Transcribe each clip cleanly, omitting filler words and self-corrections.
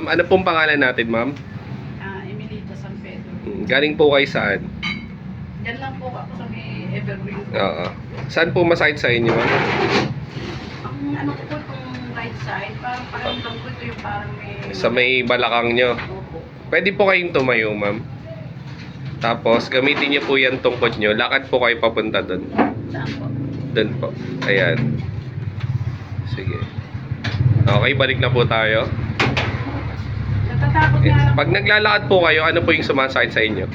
Ano pong pangalan natin, ma'am? Emilita San Pedro. Galing po kayo saan? Diyan lang po ako sa may Evergreen. Oo. Saan po masakit sa inyo, ma'am? Ang ano ko po itong right side, parang pakiramdam ko ito yung parang may... Sa may balakang nyo. Opo. Pwede po kayong tumayo, ma'am. Tapos, gamitin niyo po yan tungkod nyo. Lakad po kayo papunta doon. Saan po? Doon po. Ayan. Sige. Okay, balik na po tayo. Natatakot nga lang. Pag naglalakad po kayo, ano po yung sumasakit sa inyo?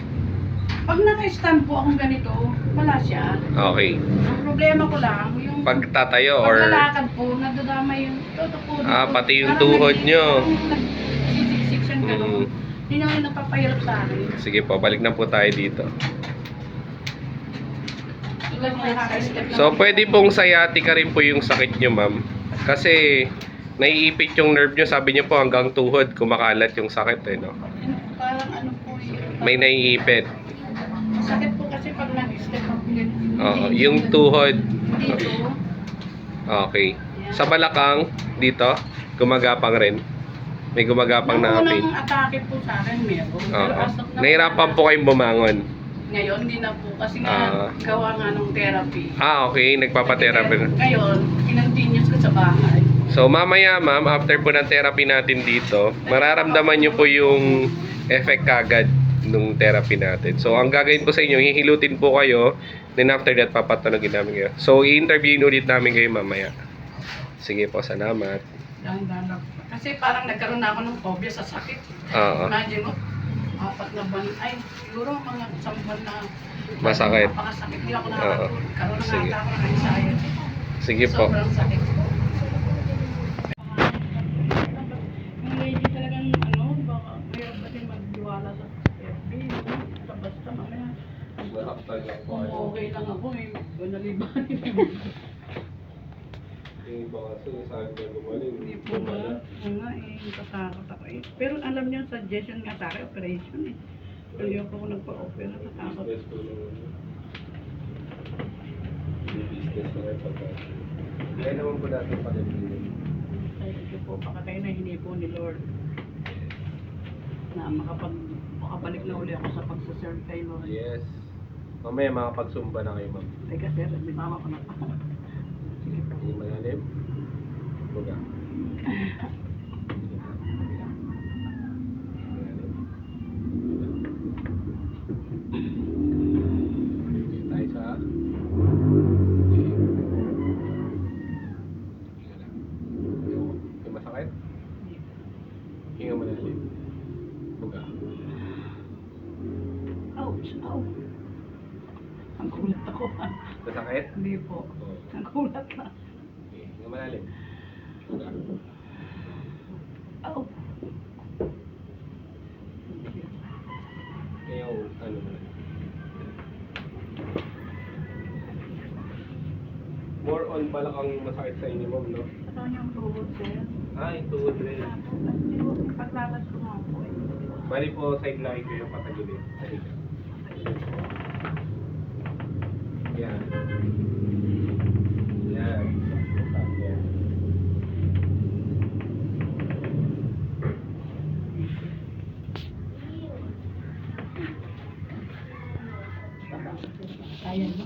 Pag naka-stand po akong ganito, wala siya. Okay. Ang problema ko lang, yung Pag tatayo or... paglalakad po, nadadamay yung toto po. pati yung tuhod nyo. Nagsisiksik siyang gano'n. Hindi naman yung napapahirap sa akin. Sige po, balik na po tayo dito. So, pwede pong sciatica rin po yung sakit nyo, ma'am. Kasi, naiipit yung nerve nyo. Sabi nyo po hanggang tuhod, kumakalat yung sakit, eh, no? Parang ano po yun. May naiipit. Sakit po kasi pag nag-step up yun. Oo, yung tuhod. Dito. Okay. Sa balakang, dito, gumagapang rin. May gumagapang na Nung pain. unang atake po sa akin, meron. Pero Oo. as of now, Nahirapan po kayong bumangon. ngayon, hindi na po. Kasi nga, gawa nga ng therapy. Okay. Nagpapatherapy na. Ngayon, kinontinuous ko sa bahay. So, mamaya, ma'am, after po ng therapy natin dito, mararamdaman nyo po yung effect kagad nung therapy natin. So, ang gagawin ko sa inyo, hihilutin po kayo, then after that, papatanogin namin kayo. So, i-interviewin ulit namin kayo mamaya. Sige po, salamat. Dahan-dahan. Kasi parang nagkaroon na ako ng phobia sa sakit. Oo. Imagine mo, 4 na buwan, ay, siguro mga 1 buwan na Masakit. napakasakit. Hindi ako Oo. nakakaroon na Sige. ata ako ng anxiety. Sige po. Sobrang sakit. Yung lady talagang, baka mayroon pa din magdiwala sa FB, basta mamaya. Kung okay lang ako, nalibanin. Iba kasi sabi na gumaling. Hindi po ba? Nga natatakot ako eh. Pero alam niyo, suggestion nga sa akin, operation eh. Pero yung ako nagpa-opera, natatakot. Business na rin pagka. Kaya naman po natin pag-ibigin. Thank you po, baka kayo na hinipo ni Lord. Na makabalik na uli ako sa pagsaserve kay Lord. Yes. Mamaya makapagsumba na kayo, ma'am. Teka sir, may mama ko na. Sige po. Hindi malalim. Buga. Tayo sa... Yung masakit? Hinga malalim. Buga. Ouch! Ow! Ang kulat ako. Masakit? Hindi po. Ang kulat na. Okay. Hinga malalim. Buga. Ow! Yung ano mo. More on pala kang masakit sa inyo, ma'am, no? Ano yung tuhod sir? Yung tuhod rin. Paglabas ko nga po eh. Bali po, side lagi ko yung patagilid. Sa higa. Yan. Yan. Yan. Ayan mo.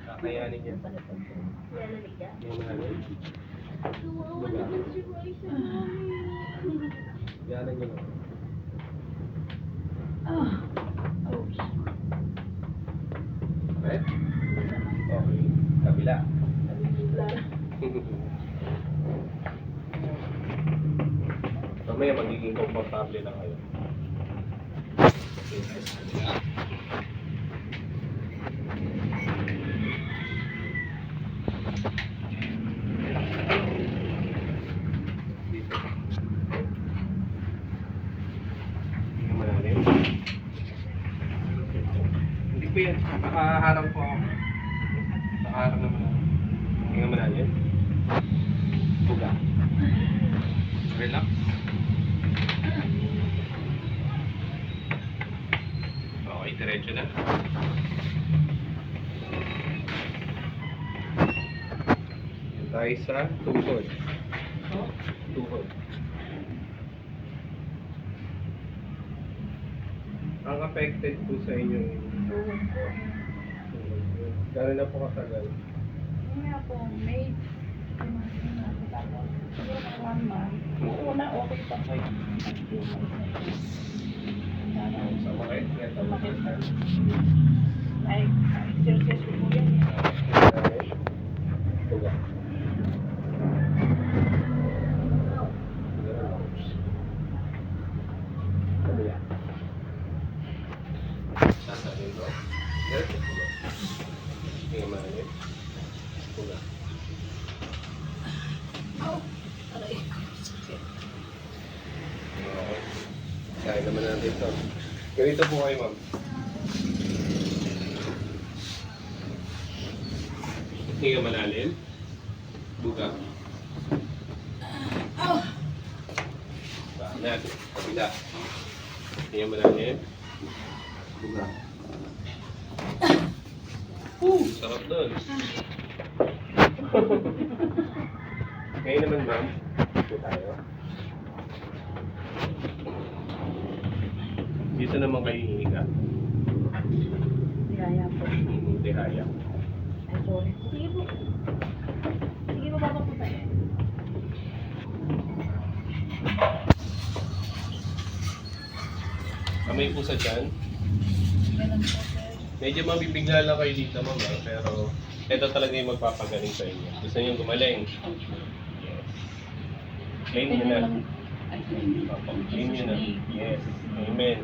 Kakayanin niya. Yung mahalin. Buga. Yanan niyo lang. Ouch. Okay? Okay. Kabila. Mamaya magiging komportable na kayo. Dito. Hindi malalim. Hindi po yan. Nakaharang po ako. Nakaharang naman ako. Hindi malalim. Buga. Relax. Okay, diretso na. Tayo sa tuhod. Tuhod. Ang affected po sa inyo. Tuhod ko. Gano'n na po katagal? Nga po, May. Tapos, siguro mga 1 month. Yung una, okay pa po yung 2 months. Sumakit? Sumakit pa. Like, exercise ko po yan. Tuga. Kabila. Sasabihin ko. Diretso tuga. Tingnan mo namin. Tuga. Aray ko, sakit. Okay. Kaya naman natin ito. Ganito po kayo, ma'am. Hinga malalim. Buga. Banat. Kabila. Hinga malalim. Buga. Sarap doon. Ngayon naman, ma'am. Ito tayo. Dito naman kayo hihiga. Kaya po. Tihaya. Ay, sorry. Sige po. Sige po, baba po tayo. Kamay po sa tiyan. Ganun po, sir. Medyo mabibigla lang kayo dito, ma'am. Pero ito talaga yung magpapagaling sa inyo. Gusto niyo gumaling? Yes. Claim nyo na. Ay, hindi. Claim nyo na. Yes. Amen.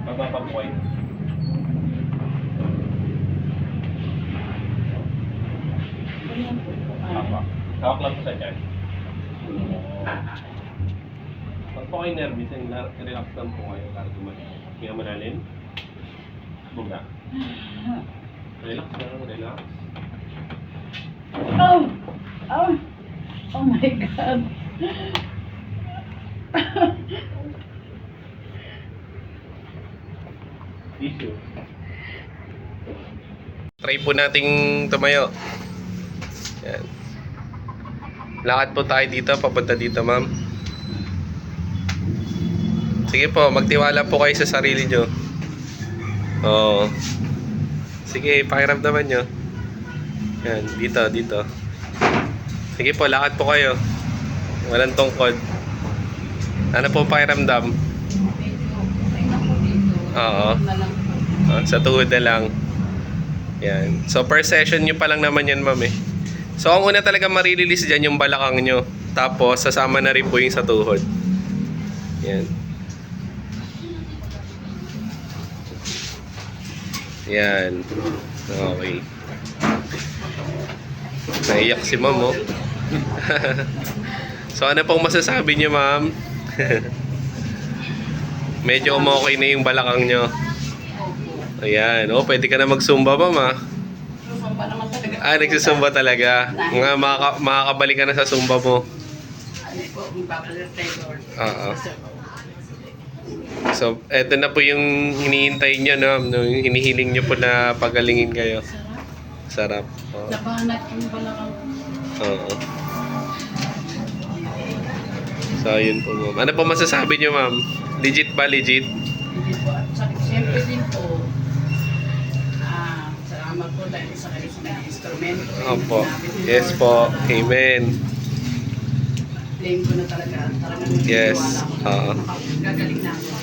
Mapapabuhay. Ganyan po po. Hawak. Hawak lang po sa tiyan. Pag po kayo nervous, relax lang po kayo para gumaling. Kaya malalim. Buga. Relax lang, relax. Oh! Oh! Oh my God! Tissue. Try po nating tumayo. Yan. Lakad po tayo dito, papunta dito, ma'am. Sige po, magtiwala po kayo sa sarili nyo. Oo. Sige, pakiramdaman nyo. Yan, dito, dito. Sige po, lakad po kayo. Walang tungkod. Ano po pakiramdam? Medyo okay na po dito. Oo. Na lang po. Sa tuhod na lang. Yan. So, per session nyo pa lang naman yan, ma'am eh. So, ang una talaga marirelease dyan yung balakang nyo. Tapos, sasama na rin po yung sa tuhod. Yan. Yan. Okay. Naiyak si ma'am, oh. So, ano pong masasabi nyo, ma'am? Medyo umokay na yung balakang nyo. Ayan. Oh, pwede ka na magsumba, ma'am, ah. Sumba naman talaga. Ah, nagsusumba talaga. Nga, makakabalik ka na sa sumba mo. Ano po, magpapalala tayo, Lord. Oo. So, eto na po yung hinihintay nyo, no? Yung hinihiling nyo po na pagalingin kayo. Sarap. Sarap. Oo. Nabanat yung balakang. Oo. So, yun po, ma'am. Ano po masasabi nyo, ma'am? Legit ba? Legit? Hindi po. At siyempre din po, salamat po dahil sa kanilang instrumento. Opo. Yes po. Amen. Claim ko na talaga. Talagang Yes. nagtiwala Oo. ako. Gagaling na ako.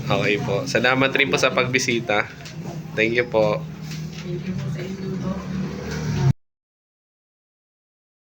Okay po. Salamat rin po sa pagbisita. Thank you po. Thank you po sa inyo.